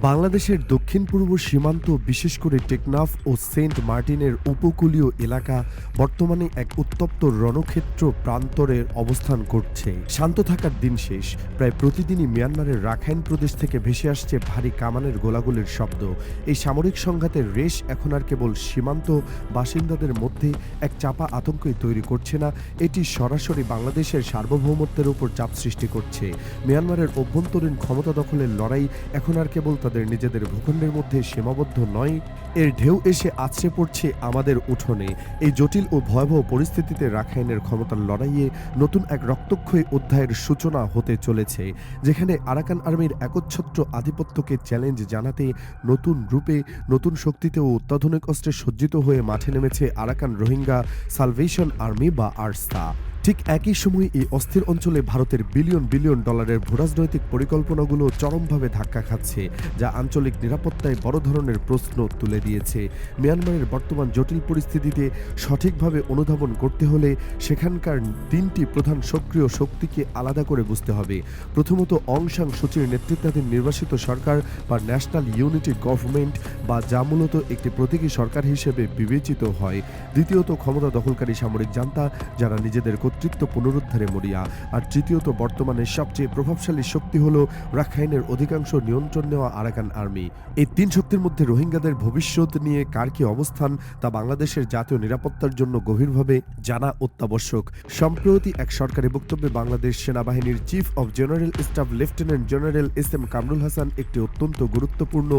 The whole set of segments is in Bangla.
বাংলাদেশের দক্ষিণ-পূর্ব সীমান্ত বিশেষ করে টেকনাফ ও সেন্ট মার্টিনের উপকূলীয় এলাকা বর্তমানে এক উত্তপ্ত রণক্ষেত্র প্রান্তরে অবস্থান করছে। শান্ত থাকার দিন শেষ। প্রায় প্রতিদিনই মিয়ানমারের রাখাইন প্রদেশ থেকে ভেসে আসছে ভারী কামানের গোলাগুলির শব্দ। এই সামরিক সংঘাতের রেশ এখন আর কেবল সীমান্ত বাসিন্দাদের মধ্যে এক চাপা আতঙ্কই তৈরি করছে না, এটি সরাসরি বাংলাদেশের সার্বভৌমত্বের উপর চাপ সৃষ্টি করছে। মিয়ানমারের অভ্যন্তরীণ ক্ষমতা দখলের লড়াই এখন আর কেবল তাদের নিজেদের ভূখণ্ডের মধ্যে সীমাবদ্ধ নয়, এর ঢেউ এসে আছড়ে পড়ছে আমাদের উঠোনে। এই জটিল ও ভয়াবহ পরিস্থিতিতে রাখাইনের ক্ষমতার লড়াইয়ে নতুন এক রক্তক্ষয়ী অধ্যায়ের সূচনা হতে চলেছে, যেখানে আরাকান আর্মির একচ্ছত্র আধিপত্যকে চ্যালেঞ্জ জানাতে নতুন রূপে, নতুন শক্তিতে ও অত্যাধুনিক অস্ত্রে সজ্জিত হয়ে মাঠে নেমেছে আরাকান রোহিঙ্গা সালভেশন আর্মি বা আরসা। ঠিক একই সময়ে এই অস্থির অঞ্চলে ভারতের বিলিয়ন বিলিয়ন ডলারের ভূরাজনৈতিক পরিকল্পনাগুলো চরমভাবে ধাক্কা খাচ্ছে, যা আঞ্চলিক নিরাপত্তায় বড় ধরনের প্রশ্ন তুলে দিয়েছে। মিয়ানমারের বর্তমান জটিল পরিস্থিতিতে সঠিকভাবে অনুধাবন করতে হলে সেখানকার তিনটি প্রধান সক্রিয় শক্তিকে আলাদা করে বুঝতে হবে। প্রথমত, অং সান সুচির নেতৃত্বাধীন নির্বাসিত সরকার বা ন্যাশনাল ইউনিটি গভর্নমেন্ট, বা যা মূলত একটি প্রতীকী সরকার হিসেবে বিবেচিত হয়। দ্বিতীয়ত, ক্ষমতা দখলকারী সামরিক জান্তা, যারা নিজেদের কর্তৃত্ব পুনরুদ্ধারে মরিয়া। আর তৃতীয়ত, বর্তমানে সবচেয়ে প্রভাবশালী শক্তি হল রাখাইনের অধিকাংশ নিয়ন্ত্রণ নেওয়া আরাকান আর্মি। এই তিন শক্তির মধ্যে রোহিঙ্গাদের ভবিষ্যৎ নিয়ে কার কি অবস্থান, তা বাংলাদেশের জাতীয় নিরাপত্তার জন্য গভীরভাবে জানা অত্যাবশ্যক। সম্প্রতি এক সরকারি বক্তব্যে বাংলাদেশ সেনাবাহিনীর chief of general staff lieutenant general S M Kamrul Hasan একটি অত্যন্ত গুরুত্বপূর্ণ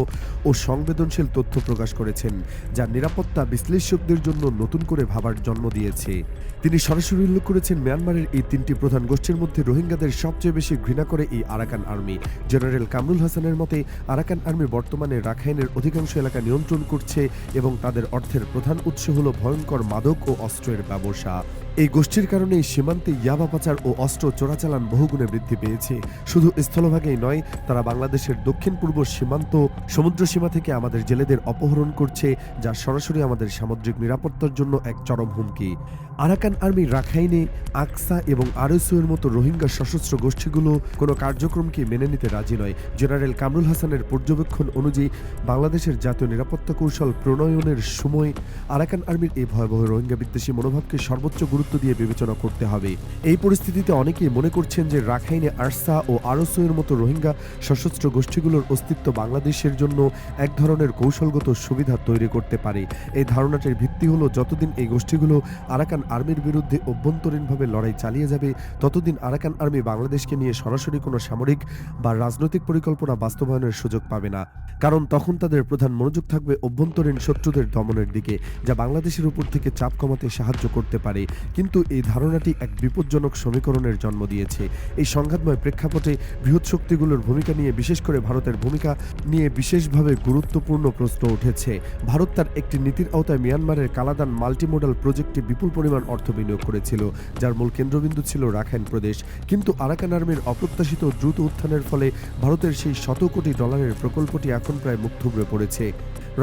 ও সংবেদনশীল তথ্য প্রকাশ করেছেন, যা নিরাপত্তা বিশ্লেষকদের জন্য নতুন করে ভাবার জন্ম দিয়েছে। তিনি সরাসরি উল্লেখ করেছেন, মিয়ানমারের এই তিনটি প্রধান গোষ্ঠীর মধ্যে রোহিঙ্গাদের সবচেয়ে বেশি ঘৃণা করে এই আরাকান আর্মি। জেনারেল কামরুল হাসানের মতে, আরাকান আর্মি বর্তমানে রাখাইনের অধিকাংশ এলাকা নিয়ন্ত্রণ করছে এবং তাদের অর্থের প্রধান উৎস হল ভয়ঙ্কর মাদক ও অস্ত্রের ব্যবসা। এই গোষ্ঠীর কারণে সীমান্তে ইয়াবা পাচার ও অস্ত্র চোরাচালান বহুগুণে বৃদ্ধি পেয়েছে। শুধু স্থলভাগেই নয়, তারা বাংলাদেশের দক্ষিণ পূর্ব সীমান্ত সমুদ্র সীমা থেকে আমাদের জেলেদের অপহরণ করছে, যা সরাসরি আমাদের সামুদ্রিক নিরাপত্তার জন্য এক চরম হুমকি। আরাকান আর্মি রাখাইনে আকসা এবং আরএসইউর মতো রোহিঙ্গা সশস্ত্র গোষ্ঠীগুলো কোনো কার্যক্রমকে মেনে নিতে রাজি নয়। জেনারেল কামরুল হাসানের পর্যবেক্ষণ অনুযায়ী বাংলাদেশের জাতীয় নিরাপত্তা কৌশল প্রণয়নের সময় আরাকান আর্মির এই ভয়াবহ রোহিঙ্গা বিদ্বেষী মনোভাবকে সর্বোচ্চ গুরুত্ব দিয়ে বিবেচনা করতে হবে। এই পরিস্থিতিতে অনেকেই মনে করছেন যে রাখাইনে আরসা ও আরএসইউর মতো রোহিঙ্গা সশস্ত্র গোষ্ঠীগুলোর অস্তিত্ব বাংলাদেশের জন্য এক ধরনের কৌশলগত সুবিধা তৈরি করতে পারে। এই ধারণাটির ভিত্তি হলো, যতদিন এই গোষ্ঠীগুলো আরাকান আর্মির বিরুদ্ধে অভ্যন্তরীণভাবে লড়াই চালিয়ে যাবে, ততদিন আরাকান আর্মি বাংলাদেশকে নিয়ে সরাসরি কোনো সামরিক বা রাজনৈতিক পরিকল্পনা বাস্তবায়নের সুযোগ পাবে না, কারণ তখন তাদের প্রধান মনোযোগ থাকবে অভ্যন্তরীণ শত্রুদের দমনের দিকে, যা বাংলাদেশের উপর থেকে চাপ কমাতে সাহায্য করতে পারে। কিন্তু এই ধারণাটি এক বিপজ্জনক সমীকরণের জন্ম দিয়েছে। এই সংঘাতময় প্রেক্ষাপটে বৃহৎ শক্তিগুলোর ভূমিকা নিয়ে, বিশেষ করে ভারতের ভূমিকা নিয়ে বিশেষভাবে গুরুত্বপূর্ণ প্রশ্ন উঠেছে। ভারত তার একটি নীতির আওতায় মিয়ানমারের কালাদান মাল্টিমোডাল প্রজেক্টে বিপুল পরিমাণ অর্থ বিনিয়োগ করেছিল, যার মূল কেন্দ্রবিন্দু ছিল রাখাইন প্রদেশ। কিন্তু আরাকান আর্মির অপ্রত্যাশিত দ্রুত উত্থানের ফলে ভারতের সেই $100 কোটি প্রকল্পটি এখন প্রায় মুখ থুবড়ে পড়েছে।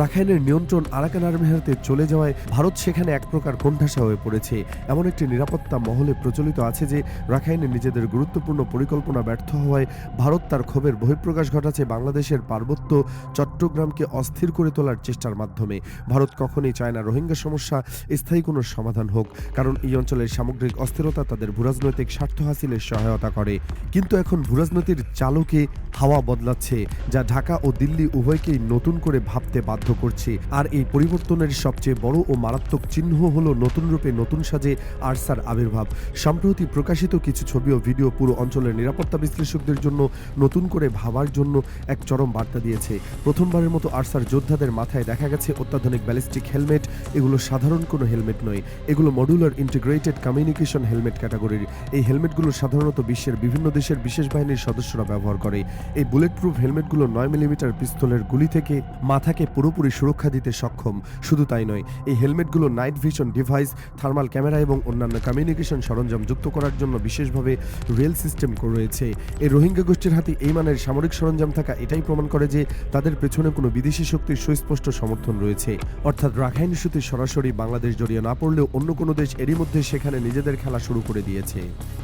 রাখাইনের নিয়ন্ত্রণ আরাকান আর্মির হাতে চলে যাওয়ায় ভারত সেখানে এক প্রকার কোণঠাসা হয়ে পড়েছে। এমন একটি নিরাপত্তা মহলে প্রচলিত আছে যে রাখাইনে নিজেদের গুরুত্বপূর্ণ পরিকল্পনা ব্যর্থ হওয়ায় ভারত তার ক্ষোভের বহিঃপ্রকাশ ঘটাচ্ছে বাংলাদেশের পার্বত্য চট্টগ্রামকে অস্থির করে তোলার চেষ্টার মাধ্যমে। ভারত কখনোই চায় না রোহিঙ্গা সমস্যা স্থায়ী কোনো সমাধান হোক, কারণ এই অঞ্চলের সামগ্রিক অস্থিরতা তাদের ভূরাজনৈতিক স্বার্থ হাসিলের সহায়তা করে। কিন্তু এখন ভূরাজনীতির চালকে হাওয়া বদলাচ্ছে, যা ঢাকা ও দিল্লি উভয়কেই নতুন করে ভাবতে বাধ্য করছে। আর এই পরিবর্তনের সবচেয়ে বড় ও মারাত্মক চিহ্ন হলো নতুন রূপে নতুন সাজে আরসার আবির্ভাব। সম্প্রতি প্রকাশিত কিছু ছবি ও ভিডিও পুরো অঞ্চলের নিরাপত্তা বিশ্লেষকদের জন্য নতুন করে ভাবার জন্য এক চরম বার্তা দিয়েছে। প্রথমবারের মতো আরসার যোদ্ধাদের মাথায় দেখা গেছে অত্যাধুনিক ব্যালিস্টিক হেলমেট। এগুলো সাধারণ কোনো হেলমেট নয়, এগুলো মডুলার ইন্টিগ্রেটেড কমিউনিকেশন হেলমেট ক্যাটাগরির। এই হেলমেটগুলো সাধারণত বিশ্বের বিভিন্ন দেশের বিশেষ বাহিনীর সদস্যরা ব্যবহার করে। এই বুলেট প্রুফ হেলমেটগুলো 9 মিলিমিটার পিস্তলের গুলি থেকে মাথাকে পুরো পুরোপুরি সুরক্ষা দিতে সক্ষম। শুধু তাই নয়, এই হেলমেটগুলো night vision device, thermal camera এবং অন্যান্য কমিউনিকেশন সরঞ্জাম যুক্ত করার জন্য বিশেষভাবে রেল সিস্টেম রয়েছে। এই রোহিঙ্গা গোষ্ঠীর হাতে এই মানের সামরিক সরঞ্জাম থাকা এটাই প্রমাণ করে যে তাদের পেছনে কোনো বিদেশি শক্তির সুস্পষ্ট সমর্থন রয়েছে। অর্থাৎ রাখাইন ইস্যুতে সরাসরি বাংলাদেশ জড়িয়ে না পড়লেও অন্য কোনো দেশ এরই মধ্যে সেখানে নিজেদের খেলা শুরু করে দিয়েছে।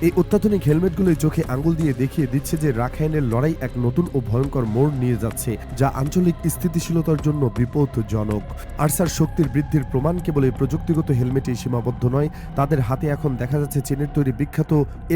এই অত্যাধুনিক হেলমেটগুলোই চোখে আঙুল দিয়ে দেখিয়ে দিচ্ছে যে রাখাইনের লড়াই এক নতুন ও ভয়ঙ্কর মোড় নিয়ে যাচ্ছে, যা আঞ্চলিক স্থিতিশীলতার জন্য বিপদজনক। আরসার শক্তির বৃদ্ধির প্রমাণ কেবল এই প্রযুক্তিগত হেলমেটেই সীমাবদ্ধ নয়। তাদের হাতে এখন দেখা যাচ্ছে চীনের তৈরি বিখ্যাত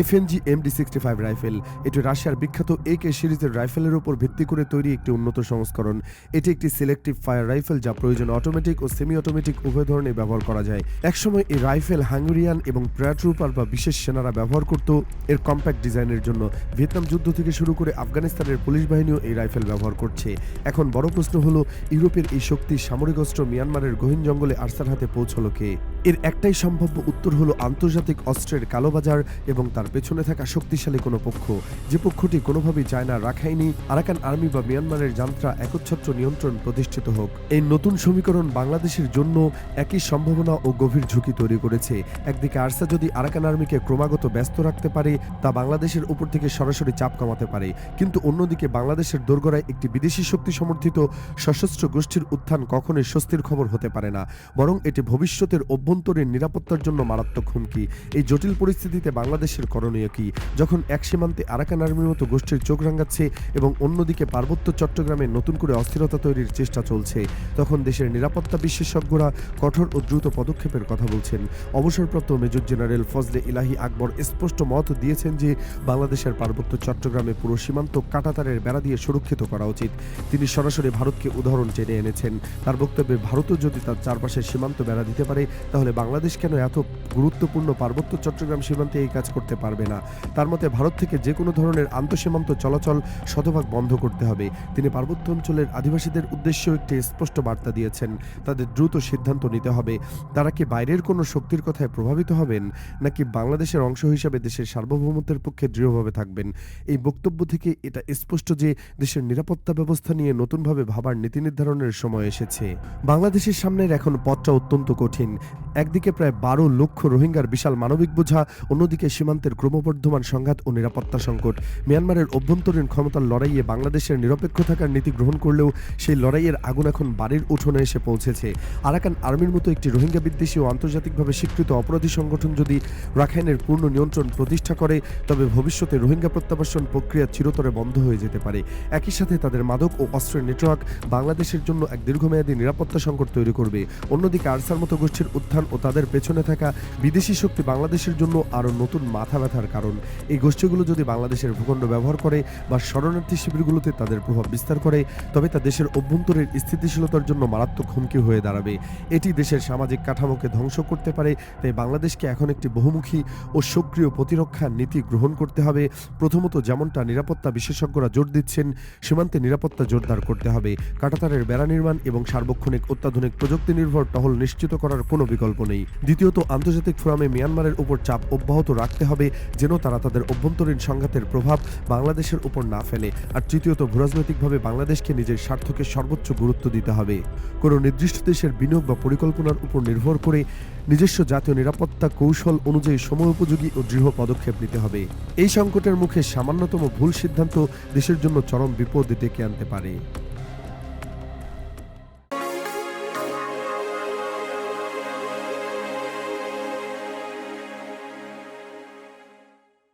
FNG MD65 রাইফেল। এটি রাশিয়ার বিখ্যাত AK সিরিজের রাইফেলের উপর ভিত্তি করে তৈরি একটি উন্নত সংস্করণ। এটি একটি সিলেক্টিভ ফায়ার রাইফেল, যা প্রয়োজনে অটোমেটিক ও সেমি অটোমেটিক উভয় ধরনের ব্যবহার করা যায়। একসময় এই রাইফেল হাঙ্গেরিয়ান এবং প্যারাট্রুপার বা বিশেষ সেনারা ব্যবহার করত। এর কম্প্যাক্ট ডিজাইনের জন্য ভিয়েতনাম যুদ্ধ থেকে শুরু করে আফগানিস্তানের পুলিশ বাহিনীও এই রাইফেল ব্যবহার করছে। এখন বড় প্রশ্ন হলো, ইউরোপের এই শক্তি সামরিক অস্ত্র মিয়ানমারের গহীন জঙ্গলে আরসার হাতে পৌঁছলো কে? এর একটাই সম্ভাব্য উত্তর হলো আন্তর্জাতিক অস্ত্রের কালোবাজার এবং তার পেছনে থাকা শক্তিশালী কোনো পক্ষ, যে পক্ষটি কোনোভাবেই চায় না রাখাইনি, আরাকান আর্মি বা মিয়ানমারের যান্ত্রা একচ্ছত্র নিয়ন্ত্রণ প্রতিষ্ঠিত হোক। এই নতুন সমীকরণ বাংলাদেশের জন্য একই সম্ভাবনা ও গভীর ঝুঁকি তৈরি করেছে। একদিকে আরসা যদি আরাকান আর্মিকে ক্রমাগত ব্যস্ত রাখতে পারে, তা বাংলাদেশের উপর থেকে সরাসরি চাপ কমাতে পারে, কিন্তু অন্যদিকে বাংলাদেশের দোরগোড়ায় একটি বিদেশি শক্তি সমর্থিত সশস্ত্র গোষ্ঠীর উত্থান কখনোই স্বস্তির খবর হতে পারে না, বরং এটি ভবিষ্যতের অভ্যন্তরীণ নিরাপত্তার জন্য মারাত্মক হুমকি। এই জটিল পরিস্থিতিতে বাংলাদেশের করণীয় কি? যখন এক সীমান্তে আরাকান আর্মির মতো গোষ্ঠীর চোখ রাঙাচ্ছে এবং অন্যদিকে পার্বত্য চট্টগ্রামে নতুন করে অস্থিরতা তৈরির চেষ্টা চলছে, তখন দেশের নিরাপত্তা বিশেষজ্ঞরা কঠোর ও দ্রুত পদক্ষেপের কথা বলছেন। অবসরপ্রাপ্ত মেজর জেনারেল ফজলে ইলাহি আকবর স্পষ্ট মত দিয়েছেন যে বাংলাদেশের পার্বত্য চট্টগ্রামে পুরো সীমান্ত কাঁটাতারের বেড়া দিয়ে সুরক্ষিত করা উচিত। তিনি সরাসরি ভারতকে উদাহরণ টেনে এনেছেন। তার বক্তব্যে ভারতও যদি তার চারপাশে সীমান্ত বেড়া দিতে পারে, তাহলে বাংলাদেশ কেন এত গুরুত্বপূর্ণ পার্বত্য চট্টগ্রাম সীমান্তে এই কাজ করতে পারবে না? তার মতে ভারত থেকে যে কোনো ধরনের আন্তঃসীমান্ত চলাচল শতভাগ বন্ধ করতে হবে। তিনি পার্বত্য অঞ্চলের আদিবাসীদের উদ্দেশ্যেও একটি স্পষ্ট বার্তা দিয়েছেন। তাদের দ্রুত সিদ্ধান্ত নিতে হবে, তারা কি বাইরের কোনো শক্তির কথায় প্রভাবিত হবেন, নাকি বাংলাদেশের অংশ হিসাবে দেশের সার্বভৌমত্বের পক্ষে দৃঢ়ভাবে থাকবেন। এই বক্তব্য থেকে এটা স্পষ্ট যে দেশের নিরাপত্তা ব্যবস্থা নিয়ে নতুনভাবে ভাবার নীতি নির্ধারণের সময় এসেছে। বাংলাদেশের সামনের এখন পথটা অত্যন্ত কঠিন। একদিকে প্রায় 12 লক্ষ রোহিঙ্গার বিশাল মানবিক বোঝা, অন্যদিকে সীমান্তের ক্রমবর্ধমান সংঘাত ও নিরাপত্তা সংকট। মিয়ানমারের অভ্যন্তরীণ ক্ষমতার লড়াইয়ে বাংলাদেশের নিরপেক্ষ থাকার নীতি গ্রহণ করলেও সেই লড়াইয়ের আগুন এখন বাড়ির উঠোনে এসে পৌঁছেছে। আরাকান আর্মির মতো একটি রোহিঙ্গা বিদ্বেষী ও আন্তর্জাতিকভাবে স্বীকৃত অপরাধী সংগঠন যদি রাখাইনের পূর্ণ নিয়ন্ত্রণ প্রতিষ্ঠা করে, তবে ভবিষ্যতে রোহিঙ্গা প্রত্যাবাসন প্রক্রিয়া চিরতরে বন্ধ হয়ে যেতে পারে। একই সাথে তাদের মাদক ও অস্ত্রের নেটওয়ার্ক বাংলাদেশের জন্য এক দীর্ঘমেয়াদী নিরাপত্তা সংকট তৈরি করবে। অন্যদিকে আরসার মতো গোষ্ঠীর উত্থান ও তাদের পেছনে থাকা বিদেশি শক্তি বাংলাদেশের জন্য আরও নতুন মাথা ব্যথার কারণ। এই গোষ্ঠীগুলো যদি বাংলাদেশের ভূখণ্ড ব্যবহার করে বা শরণার্থী শিবিরগুলোতে তাদের প্রভাব বিস্তার করে, তবে তা দেশের অভ্যন্তরের স্থিতিশীলতার জন্য মারাত্মক হুমকি হয়ে দাঁড়াবে। এটি দেশের সামাজিক কাঠামোকে ধ্বংস করতে পারে। তাই বাংলাদেশকে এখন একটি বহুমুখী ও সক্রিয় প্রতিরক্ষা নীতি গ্রহণ করতে হবে। প্রথমত, যেমনটা নিরাপত্তা বিশেষজ্ঞরা জোর দিচ্ছেন, সীমান্তে নিরাপত্তা জোরদার করতে হবে। কাঁটাতারের বেড়া নির্মাণ এবং সার্বক্ষণিক অত্যাধুনিক প্রযুক্তি নির্ভর টহল নিশ্চিত করার কোনো বিকল্প নেই। দ্বিতীয়ত, আন্তর্জাতিক ফোরামে মিয়ানমারের উপর চাপ অব্যাহত রাখতে হবে, যেন তারা তাদের অভ্যন্তরীণ সংঘাতের প্রভাব বাংলাদেশের উপর না ফেলে। আর তৃতীয়ত, ভূরাজনৈতিকভাবে বাংলাদেশকে নিজের স্বার্থকে সর্বোচ্চ গুরুত্ব দিতে হবে। কোনো নির্দিষ্ট দেশের বিনিয়োগ বা পরিকল্পনার উপর নির্ভর করে নিজস্ব জাতীয় নিরাপত্তা কৌশল অনুযায়ী সময়োপযোগী ও দৃঢ় পদক্ষেপ নিতে হবে। এই সংকটের মুখে সামান্যতম ভুল সিদ্ধান্ত দেশের জন্য চরম বিপদ ডেকে আনতে পারে।